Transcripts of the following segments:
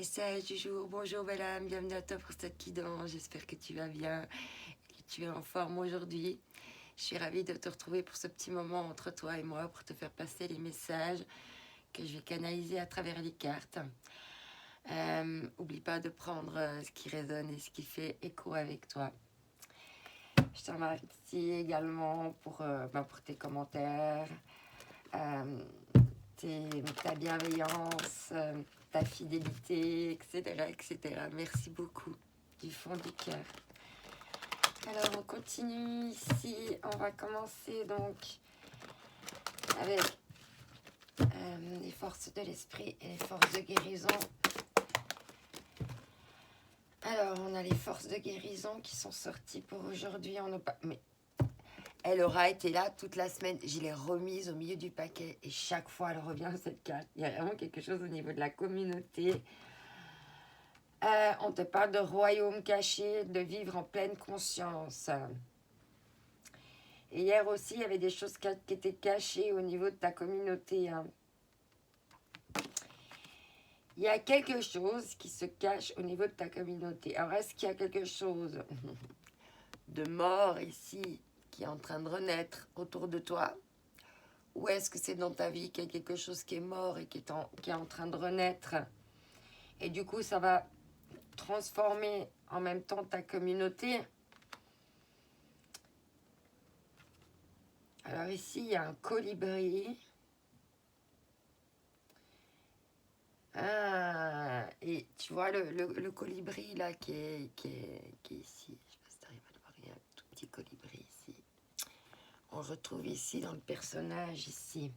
Message du jour, bonjour belle âme, bienvenue à toi pour cette guidance, j'espère que tu vas bien, que tu es en forme aujourd'hui. Je suis ravie de te retrouver pour ce petit moment entre toi et moi pour te faire passer les messages que je vais canaliser à travers les cartes. Oublie pas de prendre ce qui résonne et ce qui fait écho avec toi. Je te remercie également pour tes commentaires, ta bienveillance, ta fidélité, etc., etc. Merci beaucoup du fond du cœur. Alors on continue ici, on va commencer donc avec les forces de l'esprit et les forces de guérison. Alors on a les forces de guérison qui sont sorties pour aujourd'hui. Mais elle aura été là toute la semaine. Je l'ai remise au milieu du paquet et chaque fois elle revient cette carte. Il y a vraiment quelque chose au niveau de la communauté. On te parle de royaume caché, de vivre en pleine conscience. Et hier aussi, il y avait des choses qui étaient cachées au niveau de ta communauté. Il y a quelque chose qui se cache au niveau de ta communauté. Alors, est-ce qu'il y a quelque chose de mort ici qui est en train de renaître autour de toi? Ou est-ce que c'est dans ta vie qu'il y a quelque chose qui est mort et qui est en train de renaître? Et du coup, ça va transformer en même temps ta communauté. Alors ici, il y a un colibri. Ah, et tu vois le colibri là qui est ici. Je sais pas si tu arrives à le voir, il y a un tout petit colibri ici. On le retrouve ici dans le personnage ici.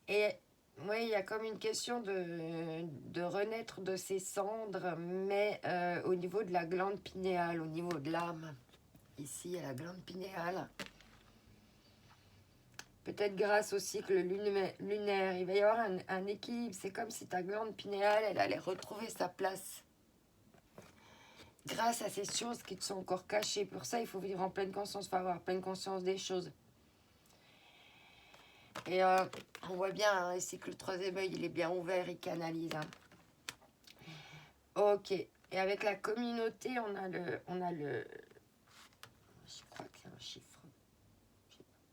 Et oui, il y a comme une question de renaître de ses cendres, mais au niveau de la glande pinéale, au niveau de l'âme. Ici, il y a la glande pinéale. Peut-être grâce au cycle lunaire, il va y avoir un équilibre. C'est comme si ta glande pinéale, elle allait retrouver sa place. Grâce à ces choses qui te sont encore cachées. Pour ça, il faut vivre en pleine conscience, il faut avoir pleine conscience des choses. Et on voit bien ici que le troisième œil, il est bien ouvert, il canalise. Ok. Et avec la communauté, on a le... Je crois que c'est un chiffre.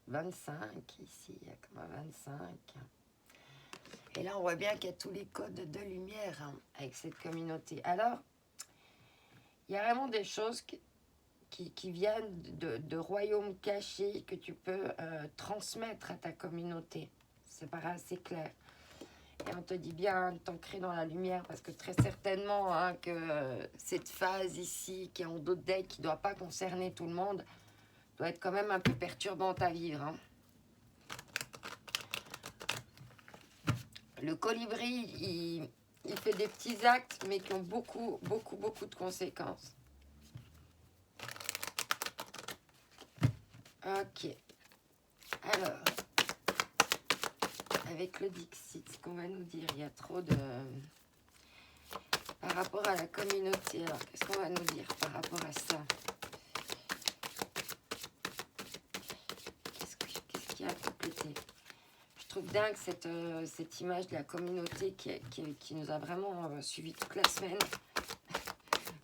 25 ici, il y a comme un 25. Et là, on voit bien qu'il y a tous les codes de lumière avec cette communauté. Alors, il y a vraiment des choses qui viennent de royaumes cachés que tu peux transmettre à ta communauté. C'est pas assez clair. Et on te dit bien de t'ancrer dans la lumière parce que très certainement que cette phase ici, qui est en dos de deck, qui ne doit pas concerner tout le monde, doit être quand même un peu perturbante à vivre. Le colibri, il fait des petits actes, mais qui ont beaucoup de conséquences. Ok. Alors, avec le Dixit, ce qu'on va nous dire, il y a trop de... Par rapport à la communauté, alors qu'est-ce qu'on va nous dire par rapport à ça? Qu'est-ce qu'il y a à compléter? Je trouve dingue cette image de la communauté qui nous a vraiment suivi toute la semaine.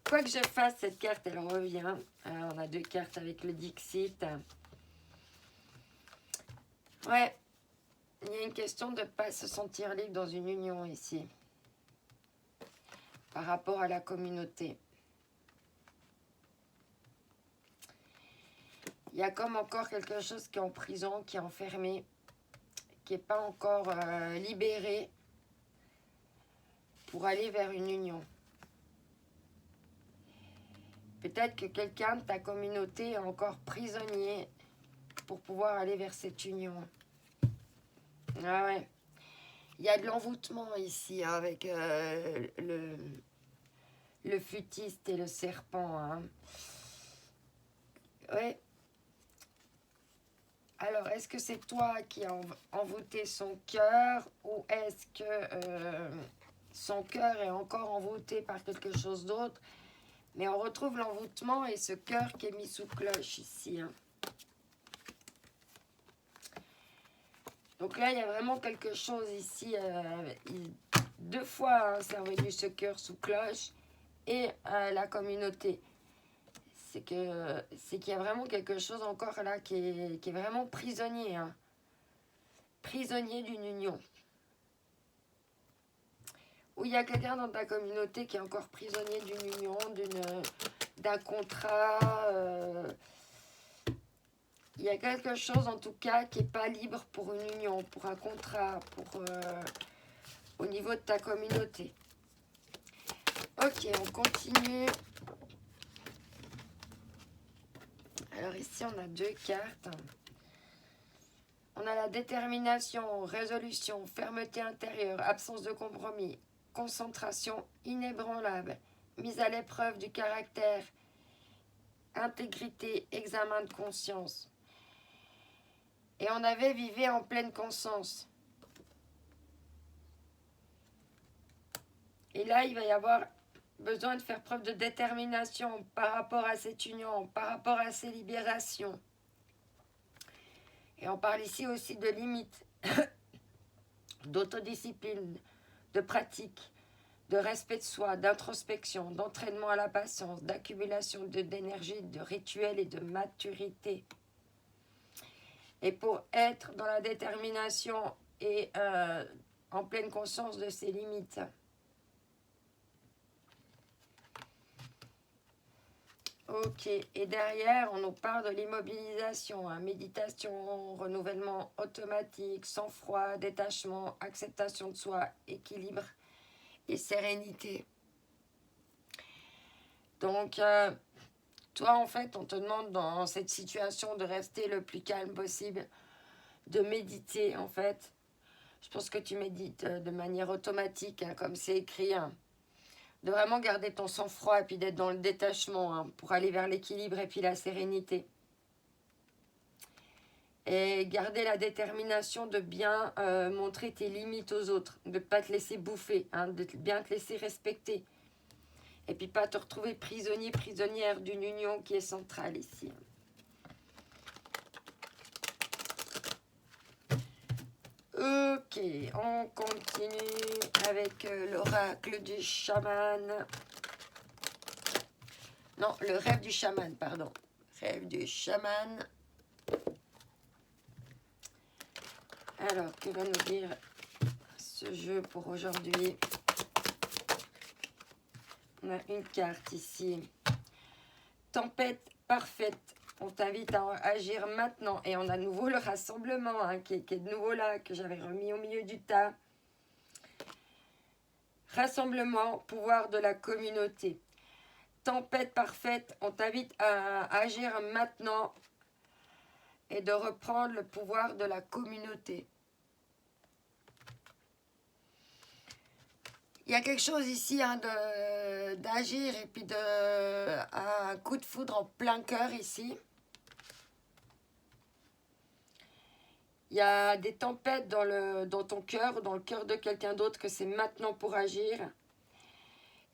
Quoi que je fasse, cette carte, elle revient. Alors, on a deux cartes avec le Dixit. Ouais, il y a une question de ne pas se sentir libre dans une union ici. Par rapport à la communauté. Il y a comme encore quelque chose qui est en prison, qui est enfermé, qui n'est pas encore libéré pour aller vers une union. Peut-être que quelqu'un de ta communauté est encore prisonnier pour pouvoir aller vers cette union. Ah ouais. Il y a de l'envoûtement ici avec le futiste et le serpent. Ouais. Alors, est-ce que c'est toi qui as envoûté son cœur ou est-ce que son cœur est encore envoûté par quelque chose d'autre? Mais on retrouve l'envoûtement et ce cœur qui est mis sous cloche ici. Donc là, il y a vraiment quelque chose ici. fois, hein, c'est revenu ce cœur sous cloche et la communauté. C'est qu'il y a vraiment quelque chose encore là qui est vraiment prisonnier. Hein. Prisonnier d'une union. Ou il y a quelqu'un dans ta communauté qui est encore prisonnier d'une union, d'un contrat. Il y a quelque chose en tout cas qui n'est pas libre pour une union, pour un contrat, au niveau de ta communauté. Ok, on continue. Alors ici, on a 2 cartes. On a la détermination, résolution, fermeté intérieure, absence de compromis, concentration inébranlable, mise à l'épreuve du caractère, intégrité, examen de conscience. Et on avait vivé en pleine conscience. Et là, il va y avoir besoin de faire preuve de détermination par rapport à cette union, par rapport à ces libérations. Et on parle ici aussi de limites, d'autodiscipline, de pratique, de respect de soi, d'introspection, d'entraînement à la patience, d'accumulation d'énergie, de rituel et de maturité. Et pour être dans la détermination et en pleine conscience de ses limites. Ok, et derrière, on nous parle de l'immobilisation, hein, méditation, renouvellement automatique, sang-froid, détachement, acceptation de soi, équilibre et sérénité. Donc, toi, en fait, on te demande dans cette situation de rester le plus calme possible, de méditer, en fait. Je pense que tu médites de manière automatique, hein, comme c'est écrit, hein. De vraiment garder ton sang-froid et puis d'être dans le détachement, hein, pour aller vers l'équilibre et puis la sérénité. Et garder la détermination de bien montrer tes limites aux autres, de ne pas te laisser bouffer, hein, de bien te laisser respecter. Et puis pas te retrouver prisonnier, prisonnière d'une union qui est centrale ici. Ok, on continue avec l'oracle du chaman. Non, le rêve du chaman, pardon. Rêve du chaman. Alors, que va nous dire ce jeu pour aujourd'hui? On a une carte ici. Tempête parfaite. On t'invite à agir maintenant. Et on a de nouveau le rassemblement, hein, qui est de nouveau là, que j'avais remis au milieu du tas. Rassemblement, pouvoir de la communauté. Tempête parfaite. On t'invite à agir maintenant et de reprendre le pouvoir de la communauté. Il y a quelque chose ici, hein, d'agir et puis un coup de foudre en plein cœur ici. Il y a des tempêtes dans ton cœur, dans le cœur de quelqu'un d'autre, que c'est maintenant pour agir.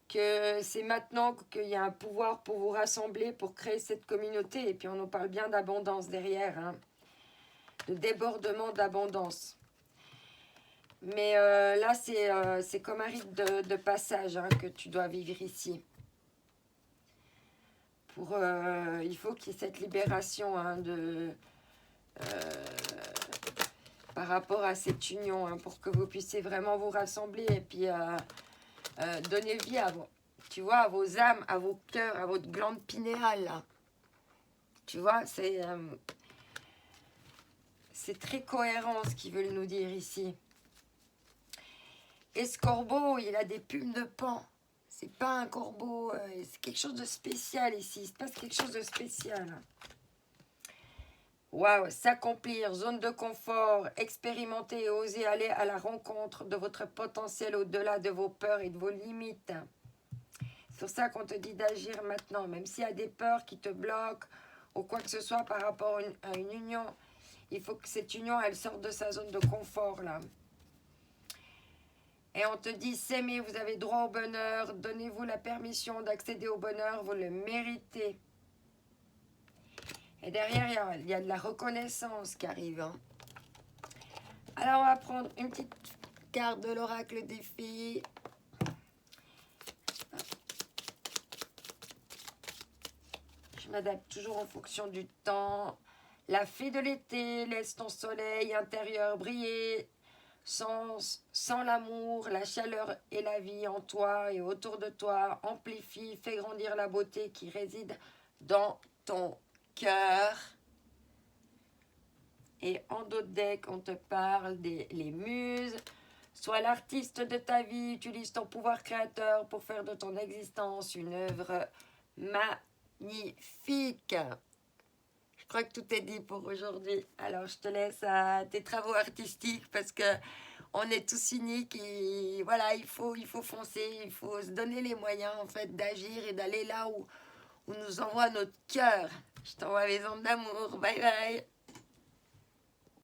Que c'est maintenant qu'il y a un pouvoir pour vous rassembler, pour créer cette communauté. Et puis on nous parle bien d'abondance derrière, hein, de débordement d'abondance. Mais là, c'est comme un rite de passage, hein, que tu dois vivre ici. Il faut qu'il y ait cette libération, hein, par rapport à cette union, hein, pour que vous puissiez vraiment vous rassembler et puis donner vie à vos âmes, à vos cœurs, à votre glande pinéale. Là. Tu vois, c'est très cohérent ce qu'ils veulent nous dire ici. Et ce corbeau, il a des plumes de pan. C'est pas un corbeau, c'est quelque chose de spécial ici. Il se passe quelque chose de spécial. Waouh, s'accomplir, zone de confort, expérimenter et oser aller à la rencontre de votre potentiel au-delà de vos peurs et de vos limites. C'est pour ça qu'on te dit d'agir maintenant, même s'il y a des peurs qui te bloquent ou quoi que ce soit par rapport à une union. Il faut que cette union, elle sorte de sa zone de confort, là. Et on te dit, s'aimer, vous avez droit au bonheur, donnez-vous la permission d'accéder au bonheur, vous le méritez. Et derrière, il y a de la reconnaissance qui arrive. Hein. Alors, on va prendre une petite carte de l'oracle des filles. Je m'adapte toujours en fonction du temps. La fée de l'été, laisse ton soleil intérieur briller. Sans l'amour, la chaleur et la vie en toi et autour de toi, amplifie, fais grandir la beauté qui réside dans ton cœur. Et en d'autres decks, on te parle des les muses. Sois l'artiste de ta vie, utilise ton pouvoir créateur pour faire de ton existence une œuvre magnifique. Je crois que tout est dit pour aujourd'hui. Alors, je te laisse à tes travaux artistiques parce que on est tous uniques et voilà, il faut foncer, il faut se donner les moyens en fait d'agir et d'aller là où nous envoie notre cœur. Je t'envoie mes ondes d'amour. Bye bye.